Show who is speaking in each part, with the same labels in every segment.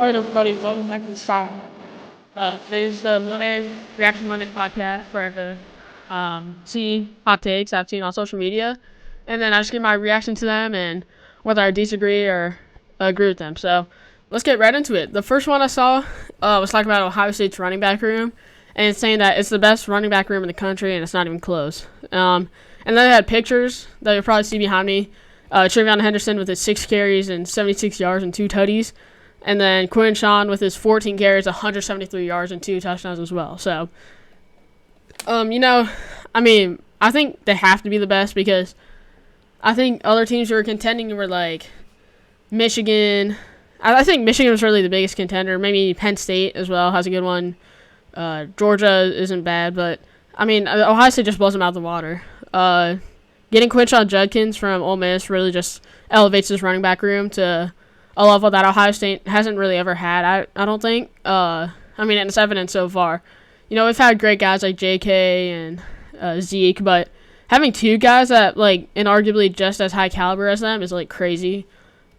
Speaker 1: Alright, everybody, welcome back to the spot. Today's the Reaction Monday podcast where I see hot takes I've seen on social media, and then I just give my reaction to them and whether I disagree or agree with them. So let's get right into it. The first one I saw was talking about Ohio State's running back room, and it's saying that it's the best running back room in the country, and it's not even close. And then they had pictures that you'll probably see behind me. Trevion Henderson with his 6 carries and 76 yards and 2 tutties. And then Quinn Sean with his 14 carries, 173 yards, and 2 touchdowns as well. So, I think they have to be the best because I think other teams who were contending were like Michigan. I think Michigan was really the biggest contender. Maybe Penn State as well has a good one. Georgia isn't bad, but, Ohio State just blows them out of the water. Getting Quinshon Judkins from Ole Miss really just elevates his running back room to a level that Ohio State hasn't really ever had, I don't think. And it's evident so far. We've had great guys like J.K. and Zeke, but having 2 guys that, inarguably just as high caliber as them is, crazy.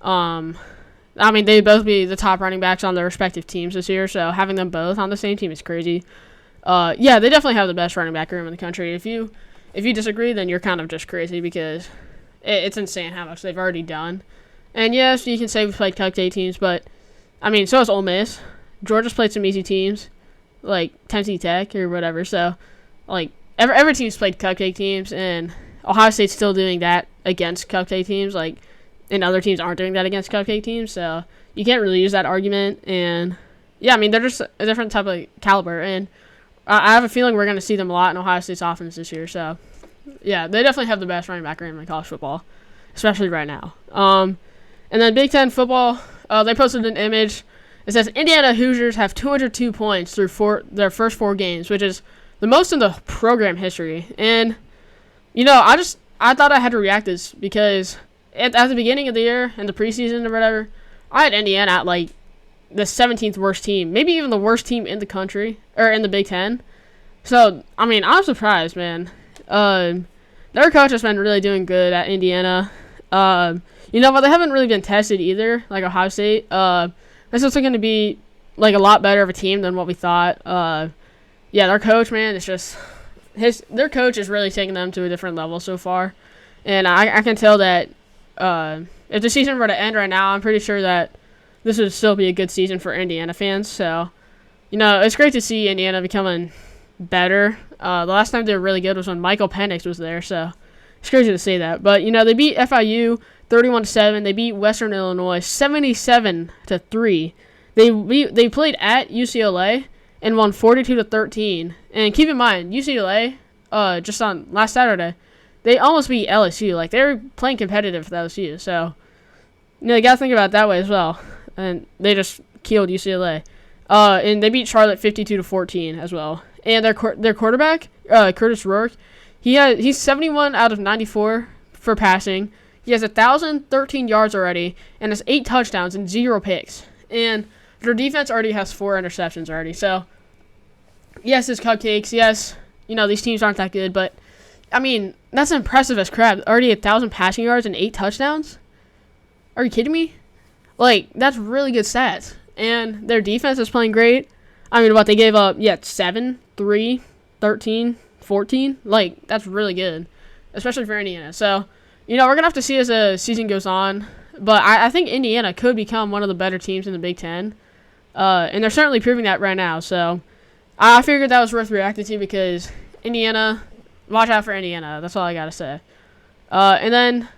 Speaker 1: They'd both be the top running backs on their respective teams this year, so having them both on the same team is crazy. They definitely have the best running back room in the country. If you disagree, then you're kind of just crazy because it's insane how much they've already done. And yes, you can say we've played cupcake teams, but, so has Ole Miss. Georgia's played some easy teams, like Tennessee Tech or whatever. So, every team's played cupcake teams, and Ohio State's still doing that against cupcake teams, and other teams aren't doing that against cupcake teams. So, you can't really use that argument. And, they're just a different type of caliber. And I have a feeling we're going to see them a lot in Ohio State's offense this year. So, yeah, they definitely have the best running back room in college football, especially right now. And then Big Ten football, they posted an image. It says Indiana Hoosiers have 202 points through their first 4 games, which is the most in the program history. And, I thought I had to react to this because at the beginning of the year, in the preseason or whatever, I had Indiana at, the 17th worst team, maybe even the worst team in the country, or in the Big Ten. So, I'm surprised, man. Their coach has been really doing good at Indiana. But they haven't really been tested either, like Ohio State. This is going to be, a lot better of a team than what we thought. Their coach, man, it's just their coach is really taking them to a different level so far. And I can tell that if the season were to end right now, I'm pretty sure that this would still be a good season for Indiana fans. So, it's great to see Indiana becoming better. The last time they were really good was when Michael Penix was there, so it's crazy to say that. But, they beat FIU 31-7. They beat Western Illinois 77-3. They played at UCLA and won 42-13. And keep in mind, UCLA, just on last Saturday, they almost beat LSU. They were playing competitive with LSU. So, you got to think about it that way as well. And they just killed UCLA. And they beat Charlotte 52-14 as well. And their quarterback, Curtis Rourke, he's 71 out of 94 for passing. He has 1,013 yards already and has 8 touchdowns and 0 picks. And their defense already has 4 interceptions already. So, yes, it's cupcakes. Yes, these teams aren't that good. But, that's impressive as crap. Already 1,000 passing yards and 8 touchdowns? Are you kidding me? That's really good stats. And their defense is playing great. They gave up, 7, 3, 13, 14. That's really good, especially for Indiana. So, we're going to have to see as the season goes on. But I think Indiana could become one of the better teams in the Big Ten. And they're certainly proving that right now. So I figured that was worth reacting to because Indiana, watch out for Indiana. That's all I got to say. And then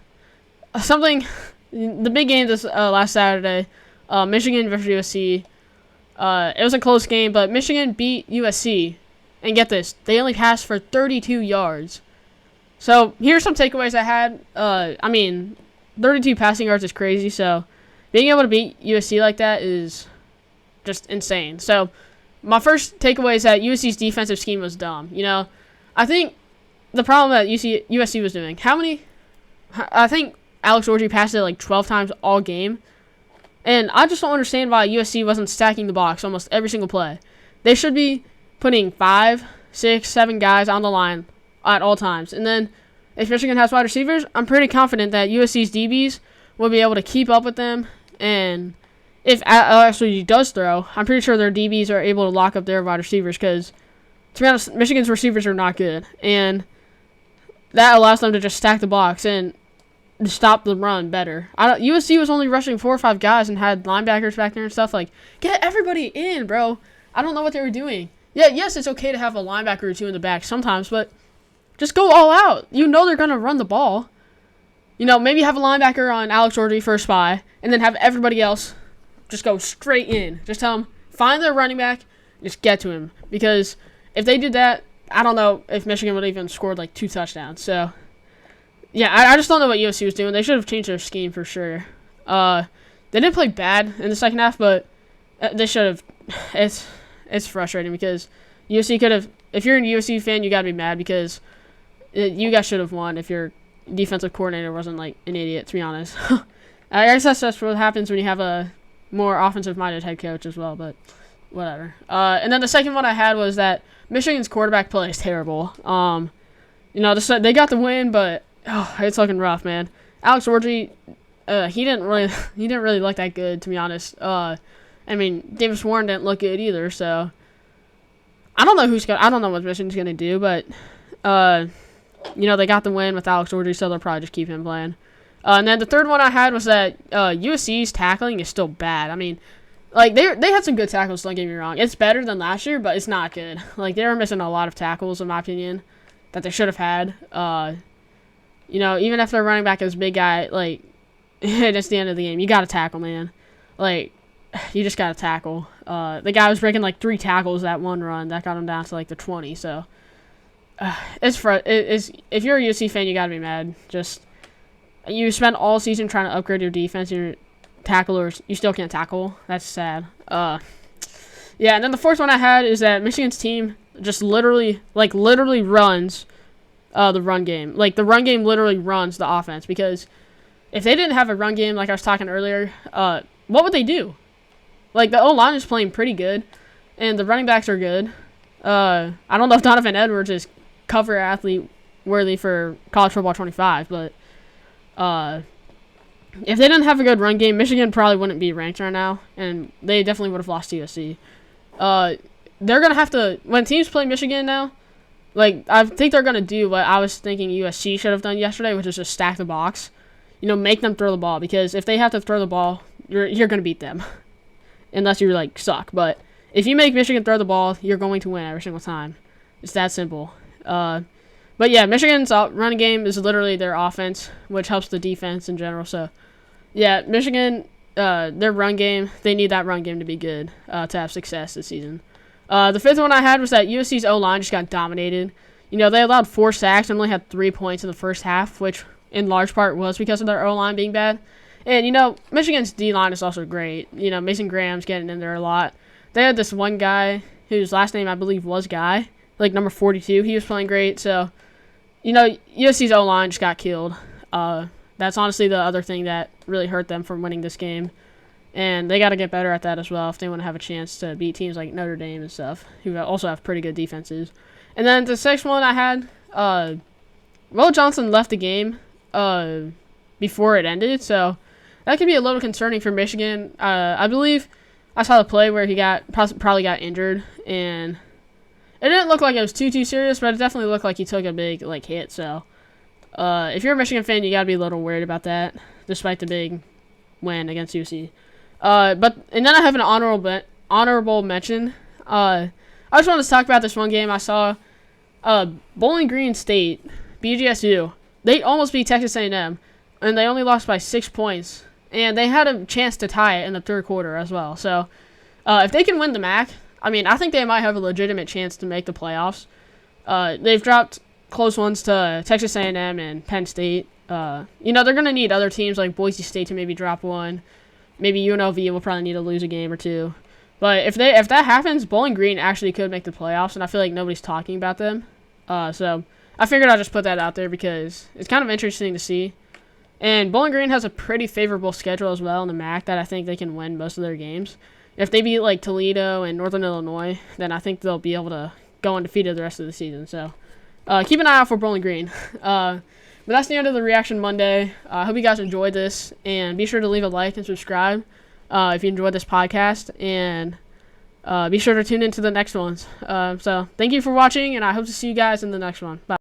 Speaker 1: the big game this last Saturday, Michigan versus USC. It was a close game, but Michigan beat USC. And get this, they only passed for 32 yards. So, here's some takeaways I had. 32 passing yards is crazy, so being able to beat USC like that is just insane. So, my first takeaway is that USC's defensive scheme was dumb. I think the problem that USC was doing, I think Alex Orji passed it 12 times all game. And I just don't understand why USC wasn't stacking the box almost every single play. They should be putting 5, 6, 7 guys on the line at all times. And then if Michigan has wide receivers, I'm pretty confident that USC's DBs will be able to keep up with them and if actually does throw, I'm pretty sure their DBs are able to lock up their wide receivers because, to be honest, Michigan's receivers are not good. And that allows them to just stack the box and stop the run better. USC was only rushing 4 or 5 guys and had linebackers back there and stuff. Like, get everybody in, bro. I don't know what they were doing. Yeah, yes, it's okay to have a linebacker or two in the back sometimes, but just go all out. You know they're going to run the ball. You know, maybe have a linebacker on Alex Orji for a spy, and then have everybody else just go straight in. Just tell them, find their running back, and just get to him. Because if they did that, I don't know if Michigan would have even scored like 2 touchdowns. So, yeah, I just don't know what USC was doing. They should have changed their scheme for sure. They didn't play bad in the second half, but they should have. It's frustrating because USC could have. If you're a USC fan, you got to be mad because you guys should have won if your defensive coordinator wasn't like an idiot, to be honest. I guess that's just what happens when you have a more offensive-minded head coach as well, but whatever. And then the second one I had was that Michigan's quarterback play is terrible. You know, they got the win, but it's looking rough, man. Alex Orji, he didn't really look that good, to be honest. I mean, Davis Warren didn't look good either, so I don't know what Michigan's gonna do, but you know, they got the win with Alex Orji, so they'll probably just keep him playing. And then the third one I had was that USC's tackling is still bad. I mean, like, they had some good tackles, don't get me wrong. It's better than last year, but it's not good. Like, they were missing a lot of tackles, in my opinion, that they should have had. You know, even if their running back is a big guy, like, it's the end of the game. You got to tackle, man. Like, you just got to tackle. The guy was breaking, like, 3 tackles that one run. That got him down to, like, the 20, so if you're a USC fan, you got to be mad. Just, you spent all season trying to upgrade your defense, and your tacklers, you still can't tackle. That's sad. Yeah, and then the fourth one I had is that Michigan's team just literally runs the run game. Like, the run game literally runs the offense, because if they didn't have a run game, like I was talking earlier, what would they do? Like, the O-line is playing pretty good, and the running backs are good. I don't know if Donovan Edwards is cover athlete worthy for College Football 25, but if they didn't have a good run game, Michigan probably wouldn't be ranked right now, and they definitely would have lost to USC. They're going to have to, when teams play Michigan now, like, I think they're going to do what I was thinking USC should have done yesterday, which is just stack the box. You know, make them throw the ball, because if they have to throw the ball, you're going to beat them, unless you, like, suck. But if you make Michigan throw the ball, you're going to win every single time. It's that simple. But yeah, Michigan's running game is literally their offense, which helps the defense in general. So, yeah, Michigan, their run game, they need that run game to be good to have success this season. The fifth one I had was that USC's O-line just got dominated. You know, they allowed 4 sacks and only had 3 points in the first half, which in large part was because of their O-line being bad. And, you know, Michigan's D-line is also great. You know, Mason Graham's getting in there a lot. They had this one guy whose last name I believe was Guy, like number 42. He was playing great. So, you know, USC's O-line just got killed. That's honestly the other thing that really hurt them from winning this game. And they got to get better at that as well if they want to have a chance to beat teams like Notre Dame and stuff, who also have pretty good defenses. And then the sixth one I had, Will Johnson left the game before it ended, so that could be a little concerning for Michigan. I believe I saw the play where he probably got injured, and it didn't look like it was too serious, but it definitely looked like he took a big hit. So if you're a Michigan fan, you got to be a little worried about that, despite the big win against UC. And then I have an honorable mention. I just wanted to talk about this one game I saw. Bowling Green State, BGSU, they almost beat Texas A&M, and they only lost by 6 points. And they had a chance to tie it in the third quarter as well. So if they can win the MAC, I mean, I think they might have a legitimate chance to make the playoffs. They've dropped close ones to Texas A&M and Penn State. You know, they're going to need other teams like Boise State to maybe drop one. Maybe UNLV will probably need to lose a game or two. But if that happens, Bowling Green actually could make the playoffs, and I feel like nobody's talking about them. So I figured I'd just put that out there because it's kind of interesting to see. And Bowling Green has a pretty favorable schedule as well in the MAC that I think they can win most of their games. If they beat like Toledo and Northern Illinois, then I think they'll be able to go undefeated the rest of the season. So keep an eye out for Bowling Green. But that's the end of the Reaction Monday. I hope you guys enjoyed this, and be sure to leave a like and subscribe. if you enjoyed this podcast, and be sure to tune into the next ones. So thank you for watching, and I hope to see you guys in the next one. Bye.